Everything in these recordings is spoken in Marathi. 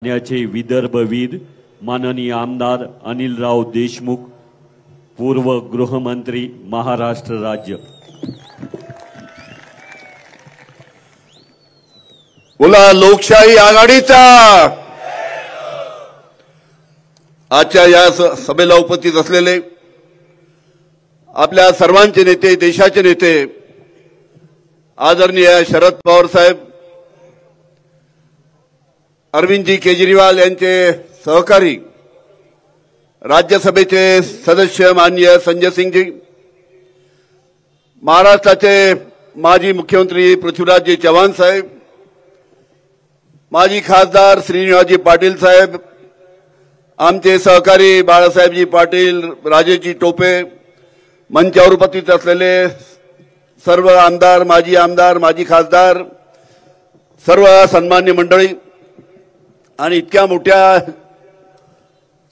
न्याचे विदर्भवीर माननीय आमदार अनिलराव देशमुख, पूर्व गृहमंत्री, महाराष्ट्र राज्य। बोला लोकशाही आघाडीचा। आजच्या या सभेला उपस्थित असलेले आपल्या सर्वांचे नेते, देशाचे नेते आदरणीय शरद पवार साहेब, अरविंदजी केजरीवाल यांचे सहकारी, राज्यसभेचे सदस्य माननीय संजय सिंहजी, महाराष्ट्राचे माजी मुख्यमंत्री पृथ्वीराजजी चव्हाण साहेब, माजी खासदार श्रीनिवासजी पाटील साहेब, आमचे सहकारी बाळासाहेबजी पाटील, राजेशजी टोपे, मंचावर उपस्थित असलेले सर्व आमदार, माजी खासदार, सर्व सन्मान्य मंडळी आणि इतक्या मोठ्या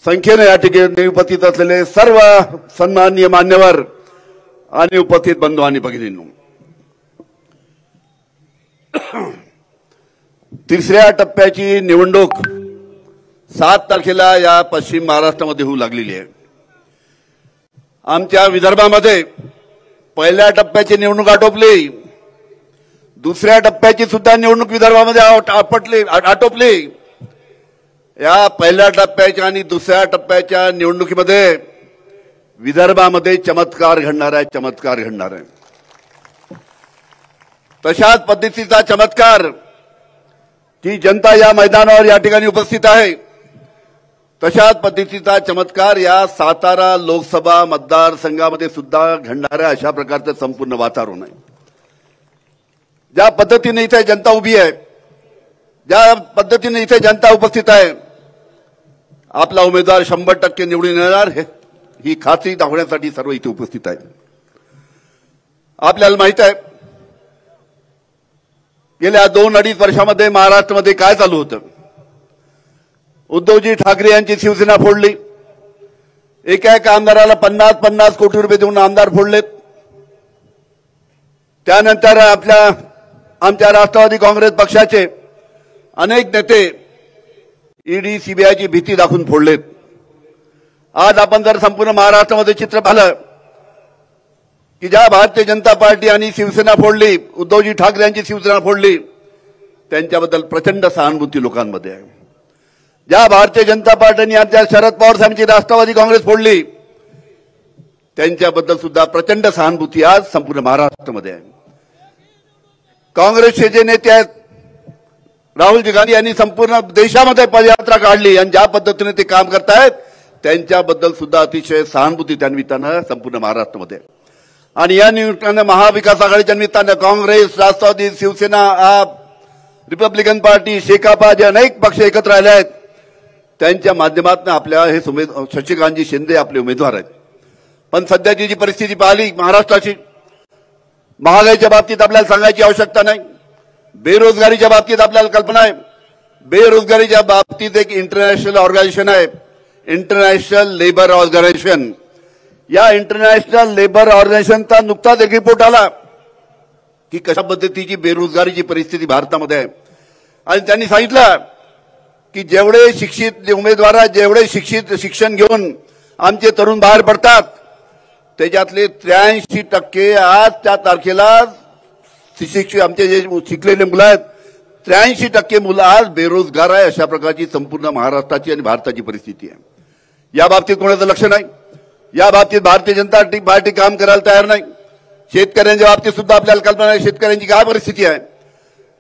संख्येने या ठिकाणी उपस्थित असलेले सर्व सन्माननीय मान्यवर आणि उपस्थित बंधू आणि भगिनींनो, तिसऱ्या टप्प्याची निवडणूक 7 तारखेला या पश्चिम महाराष्ट्रामध्ये होऊ लागलेली आहे। आमच्या विदर्भामध्ये पहिल्या टप्प्याची निवडणूक आटोपली, दुसऱ्या टप्प्याची सुद्धा निवडणूक विदर्भामध्ये आटोपली। या पहिल्या टप्प्याच्या आणि दुसऱ्या टप्प्याच्या निवडणुकीमध्ये विदर्भामध्ये चमत्कार घडणार आहे। तशाच पद्धतीचा चमत्कार जी जनता या मैदानावर या ठिकाणी उपस्थित आहे, तशाच पद्धतीचा चमत्कार या सातारा लोकसभा मतदारसंघामध्ये सुद्धा घडणार आहे। अशा प्रकारचं संपूर्ण वातावरण आहे। ज्या पद्धतीने इथे जनता उभी आहे, ज्या पद्धतीने इथे जनता उपस्थित आहे, आपला उमेदवार 100% निवडून येणार ही खात्री दाखवण्यासाठी सर्व इथे उपस्थित आहेत। आपल्याला माहित आहे गेल्या 2-2.5 वर्षामध्ये महाराष्ट्रामध्ये काय चालू होतं। उद्धवजी ठाकरे यांची शिवसेना फोडली, एका आमदाराला 50-50 कोटी रुपये देऊन आमदार फोडलेत। त्यानंतर आमच्या राष्ट्रवादी काँग्रेस पक्षाचे अनेक नेते ईडी सीबीआयची भीती दाखवून फोडलेत। आज आपण जर संपूर्ण महाराष्ट्रामध्ये चित्र पाहिलं की ज्या भारतीय जनता पार्टी आणि शिवसेना फोडली, उद्धवजी ठाकरे यांची शिवसेना फोडली, त्यांच्याबद्दल प्रचंड सहानुभूती लोकांमध्ये आहे। ज्या भारतीय जनता पार्टीने आमच्या शरद पवार साहेबांची राष्ट्रवादी काँग्रेस फोडली, त्यांच्याबद्दल सुद्धा प्रचंड सहानुभूती आज संपूर्ण महाराष्ट्रामध्ये आहे। काँग्रेसचे जे नेते आहेत, राहुलजी गांधी यांनी संपूर्ण देशामध्ये पदयात्रा काढली आणि ज्या पद्धतीने ते काम करतायत त्यांच्याबद्दल सुद्धा अतिशय सहानुभूती त्या निमित्तानं संपूर्ण महाराष्ट्रामध्ये। आणि या निमित्तानं महाविकास आघाडीच्या निमित्तानं काँग्रेस, राष्ट्रवादी, शिवसेना, आप, रिपब्लिकन पार्टी, शेकापा जे अनेक पक्ष एकत्र आले आहेत, त्यांच्या माध्यमातून आपल्या हे शशिकांतजी शिंदे आपले उमेदवार आहेत। पण सध्याची जी परिस्थिती पाहिली महाराष्ट्राची, महागाईच्या बाबतीत आपल्याला सांगायची आवश्यकता नाही, बेरोजगारीच्या बाबतीत आपल्याला कल्पना आहे। बेरोजगारीच्या बाबतीत एक इंटरनॅशनल ऑर्गनायझेशन आहे, इंटरनॅशनल लेबर ऑर्गनायझेशन। या इंटरनॅशनल लेबर ऑर्गनायझेशनचा नुकताच एक रिपोर्ट आला की कशा पद्धतीची बेरोजगारीची परिस्थिती भारतामध्ये आहे। आणि त्यांनी सांगितलं की जेवढे शिक्षित उमेदवार, जेवढे शिक्षण घेऊन आमचे तरुण बाहेर पडतात, त्याच्यातले 83% आजच्या तारखेला आमचे जे शिकलेले मुलं आहेत, 83% मुलं आज बेरोजगार आहे। अशा प्रकारची संपूर्ण महाराष्ट्राची आणि भारताची परिस्थिती आहे। या बाबतीत कोणाचं लक्ष नाही, या बाबतीत भारतीय जनता पार्टी काम करायला तयार नाही। शेतकऱ्यांच्या बाबतीत सुद्धा आपल्याला कल्पना आहे शेतकऱ्यांची काय परिस्थिती आहे।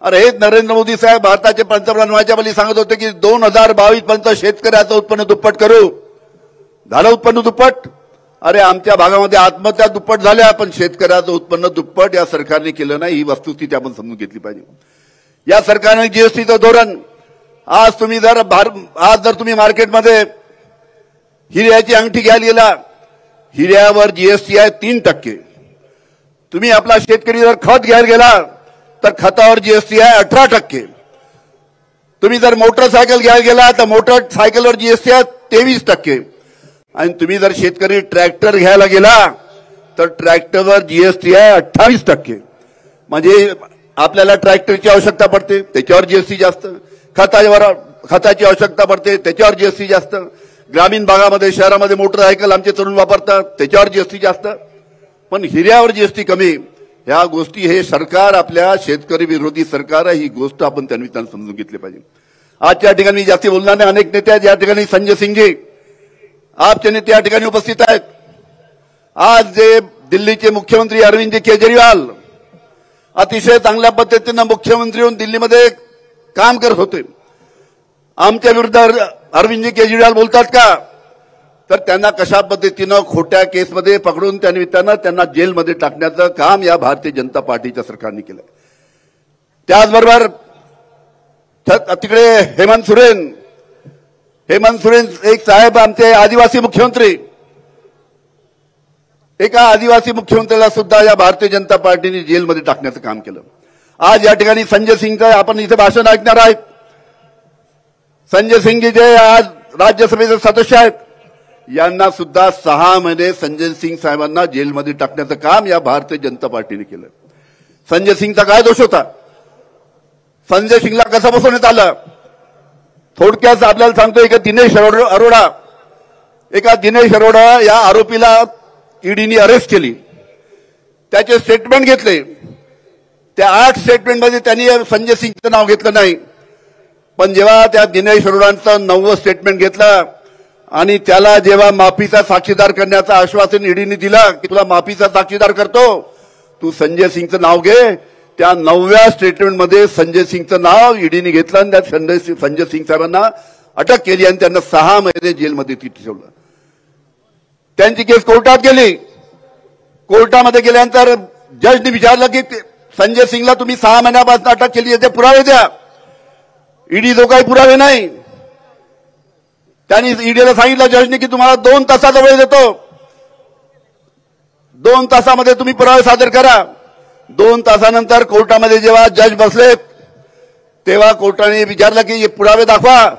अरे हे नरेंद्र मोदी साहेब भारताचे पंतप्रधान व्हायच्या वेळी सांगत होते की 2022 पर्यंत शेतकऱ्याचं उत्पन्न दुप्पट करू, झालं उत्पन्न दुप्पट। अरे आमच्या भागामध्ये आत्महत्या दुप्पट झाल्या, पण शेतकऱ्याचं उत्पन्न दुप्पट या सरकारने केलं नाही। ही वस्तुस्थिती आपण समजून घेतली पाहिजे। या सरकारने जीएसटीचं धोरण, आज जर तुम्ही मार्केटमध्ये हिऱ्याची अंगठी घ्यायला गेला, हिऱ्यावर जीएसटी आहे 3%। तुम्ही आपला शेतकरी जर खत घ्यायला गेला तर खतावर जीएसटी आहे 18%। तुम्ही जर मोटरसायकल घ्यायला गेला तर मोटरसायकलवर जीएसटी आहे 23%। आणि तुम्ही जर शेतकरी ट्रॅक्टर घ्यायला गेला तर ट्रॅक्टरवर जीएसटी आहे 28%। म्हणजे आपल्याला ट्रॅक्टरची आवश्यकता पडते, त्याच्यावर जीएसटी जास्त, खताची आवश्यकता पडते त्याच्यावर जीएसटी जास्त, ग्रामीण भागामध्ये शहरामध्ये मोटरसायकल आमचे तरुण वापरतात त्याच्यावर जीएसटी जास्त, पण हिऱ्यावर जीएसटी कमी. ह्या गोष्टी हे सरकार आपल्या शेतकरी विरोधी सरकार आहे, ही गोष्ट आपण त्यांनी समजून घेतली पाहिजे. आजच्या ठिकाणी मी जास्ती बोलणार नाही, अनेक नेते आहेत या ठिकाणी. संजय सिंगजी आपचे नेते या ठिकाणी उपस्थित आहेत. आज जे दिल्लीचे मुख्यमंत्री अरविंद केजरीवाल अतिशय चांगल्या पद्धतीनं मुख्यमंत्री होऊन दिल्लीमध्ये काम करत होते, आमच्या विरुद्ध अरविंद केजरीवाल बोलतात का, तर त्यांना कशा पद्धतीनं खोट्या केसमध्ये पकडून त्यानिमित्तानं त्यांना जेलमध्ये टाकण्याचं काम या भारतीय जनता पार्टीच्या सरकारने केलं. त्याचबरोबर तिकडे हेमंत सोरेन एक साहेब आमचे आदिवासी मुख्यमंत्री, एका आदिवासी मुख्यमंत्र्याला सुद्धा या भारतीय जनता पार्टीने जेलमध्ये टाकण्याचं काम केलं. आज या ठिकाणी संजय सिंगचं आपण इथे भाषण ऐकणार आहेत. संजय सिंग जे आज राज्यसभेचे सदस्य आहेत, यांना सुद्धा 6 महिने संजय सिंग साहेबांना जेलमध्ये टाकण्याचं काम या भारतीय जनता पार्टीने केलं. संजय सिंगचा काय दोष होता, संजय सिंगला कसं बसवण्यात आलं, थोडक्यात आपल्याला सांगतो. एका दिनेश अरोडा या आरोपीला ईडीने अरेस्ट केली, त्याचे स्टेटमेंट घेतले. त्या 8 स्टेटमेंटमध्ये त्यांनी संजय सिंगचं नाव घेतलं नाही, पण जेव्हा त्या दिनेश अरोडांचं 9वं स्टेटमेंट घेतलं आणि त्याला जेव्हा माफीचा साक्षीदार करण्याचं आश्वासन ईडीने दिलं की तुला माफीचा साक्षीदार करतो, तू संजय सिंगचं नाव घे, त्या 9व्या स्टेटमेंटमध्ये संजय सिंगचं नाव ईडीने घेतलं आणि त्या संजय सिंग साहेबांना अटक केली आणि त्यांना 6 महिने जेलमध्ये ठेवलं. त्यांची केस कोर्टात गेली. कोर्टामध्ये गेल्यानंतर जजने विचारलं की संजय सिंगला तुम्ही 6 महिन्यापासून अटक केली, याचे पुरावे द्या. ईडी जो काही पुरावे नाही, त्यांनी ईडीला सांगितलं जजने की तुम्हाला 2 तासाचा वेळ देतो, 2 तासामध्ये तुम्ही पुरावे सादर करा. 2 तासानंतर कोर्टामध्ये जेव्हा जज बसले तेव्हा कोर्टाने विचारलं की हे पुरावे दाखवा,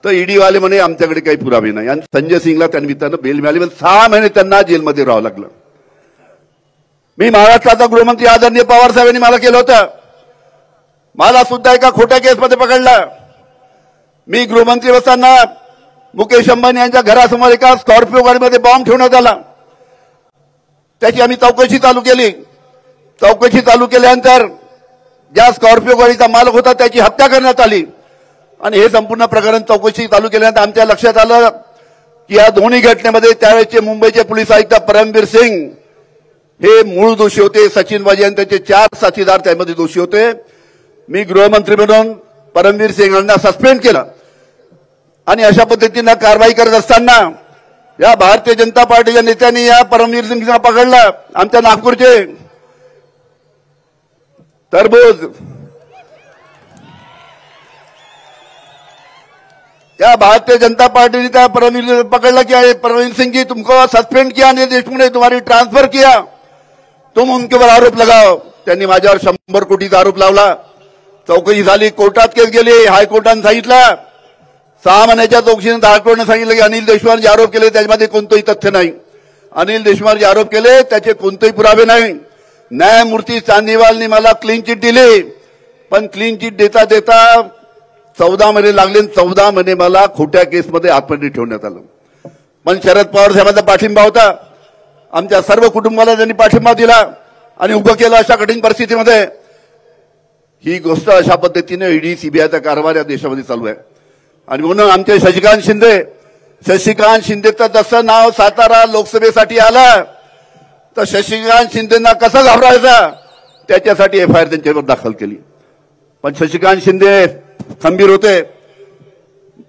तर ईडीवाले म्हणे आमच्याकडे काही पुरावे नाही. आणि संजय सिंगला त्यानिमित्तानं बेल मिळाली, पण 6 महिने त्यांना जेलमध्ये राहावं लागलं. मी महाराष्ट्राचा गृहमंत्री आदरणीय पवार साहेबांनी मला केलं होतं, मला सुद्धा एका खोट्या केसमध्ये पकडलं. मी गृहमंत्री असताना मुकेश अंबानी यांच्या घरासमोर एका स्कॉर्पिओ गाडीमध्ये बॉम्ब ठेवण्यात आला. त्याची आम्ही चौकशी चालू केली. चौकशी चालू केल्यानंतर ज्या स्कॉर्पिओ गाडीचा मालक होता त्याची हत्या करण्यात आली. आणि हे संपूर्ण प्रकरण चौकशी चालू केल्यानंतर आमच्या लक्षात आलं की या दोन्ही घटनेमध्ये त्यावेळेचे मुंबईचे पोलीस आयुक्त परमवीर सिंग हे मूळ दोषी होते. सचिन वाजे आणि त्याचे 4 साथीदार त्यामध्ये दोषी होते. मी गृहमंत्री म्हणून परमवीर सिंग यांना सस्पेंड केलं आणि अशा पद्धतीनं कारवाई करत असताना या भारतीय जनता पार्टीच्या नेत्यांनी या परमवीर सिंगला पकडलं. आमच्या नागपूरचे तरबूज या भारतीय जनता पार्टी ने परमवीर पकड़ला क्या है, परमवीर सिंह जी तुमको सस्पेंड किया अनिल देशमुख ने, तुम्हारी ट्रांसफर किया, तुम उनके ऊपर आरोप लगाओ. त्यांनी माझ्यावर 100 कोटीचा आरोप लावला. चौकशी झाली, कोर्टात केस गेली. हायकोर्टाने सांगितलं 6 महिन्याच्या चौकशीनंतर हायकोर्टाने सांगितलं की अनिल देशमुख जे आरोप केले त्याच्यामध्ये कोणतेही तथ्य नाही. अनिल देशमुख जे आरोप केले त्याचे कोणतेही पुरावे नाही. न्यायमूर्ती चांदीवालने मला क्लीन चिट दिली, पण क्लीन चिट देता देता 14 महिने लागले. 14 महिने मला खोट्या केसमध्ये आतमध्ये ठेवण्यात आलं. पण शरद पवार साहेबांचा पाठिंबा होता, आमच्या सर्व कुटुंबाला त्यांनी पाठिंबा दिला आणि उभं केलं. अशा कठीण परिस्थितीमध्ये ही गोष्ट अशा पद्धतीने ईडी सीबीआयचा कारभार या देशामध्ये चालू आहे. आणि म्हणून आमचे शशिकांत शिंदेचं जसं नाव सातारा लोकसभेसाठी आलं तर शशिकांत शिंदेना कसं घाबरायचं त्याच्यासाठी एफआयआर त्यांच्यावर दाखल केली. पण शशिकांत शिंदे खंबीर होते.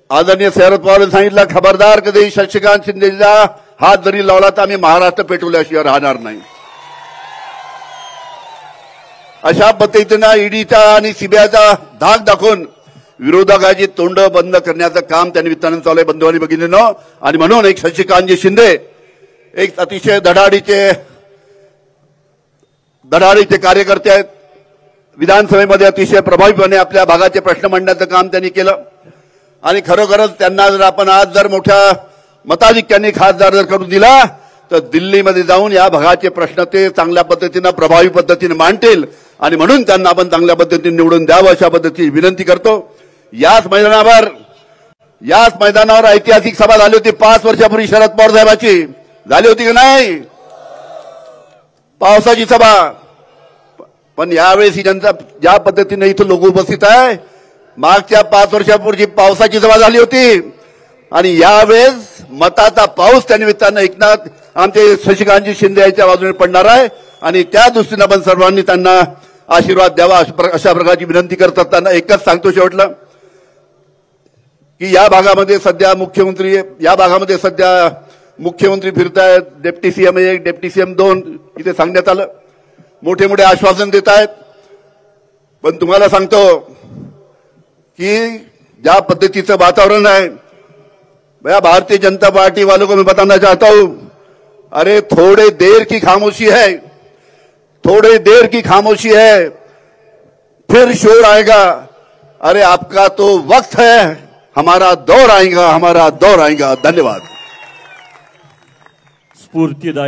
आदरणीय शरद पवारांनी सांगितलं खबरदार कधी शशिकांत शिंदेचा हात जरी लावला तर आम्ही महाराष्ट्र पेटवल्याशिवाय राहणार नाही. अशा पद्धतीनं ईडीचा आणि सीबीआयचा धाक दाखवून विरोधकाची तोंड बंद करण्याचं काम त्या निमित्तानं चालू आहे बंधूंनी बघितलं. आणि म्हणून एक शशिकांतजी शिंदे एक अतिशय धडाडीचे कार्यकर्ते आहेत. विधानसभेमध्ये अतिशय प्रभावीपणे आपल्या भागाचे प्रश्न मांडण्याचं काम त्यांनी केलं. आणि खरोखरच त्यांना जर आपण आज जर मोठ्या मताधिक्याने खासदार जर करून दिला तर दिल्लीमध्ये जाऊन या भागाचे प्रश्न ते चांगल्या पद्धतीनं प्रभावी पद्धतीने मांडतील. आणि म्हणून त्यांना आपण चांगल्या पद्धतीने निवडून द्यावं अशा पद्धतीची विनंती करतो. याच मैदानावर ऐतिहासिक सभा झाली होती 5 वर्षापूर्वी शरद पवार साहेबांची झाली होती की नाही, पावसाची सभा. पण यावेळेस ही जनता ज्या पद्धतीने इथं लोक उपस्थित आहे, मागच्या 5 वर्षापूर्वी पावसाची सभा झाली होती आणि यावेळेस मताचा पाऊस त्या निमित्तानं एकनाथ आमचे शशिकांतजी शिंदे यांच्या बाजूने पडणार आहे आणि त्या दृष्टीनं पण सर्वांनी त्यांना आशीर्वाद द्यावा अशा प्रकारची विनंती करत असताना एकच सांगतो शेवटला की या भागामध्ये सध्या मुख्यमंत्री फिरतायत, डेप्टी सीएम 1, डेप्टी सीएम 2 इथे सांगण्यात आलं, मोठे मोठे आश्वासन देत आहेत. पण तुम्हाला सांगतो की ज्या पद्धतीचं वातावरण है, मैं भारतीय जनता पार्टी वालों को मैं बताना चाहता हूं, अरे थोड़ी देर की खामोशी है, फिर शोर आएगा. अरे आपका तो वक्त है, हमारा दौर आएगा. धन्यवाद. स्फूर्तिदायक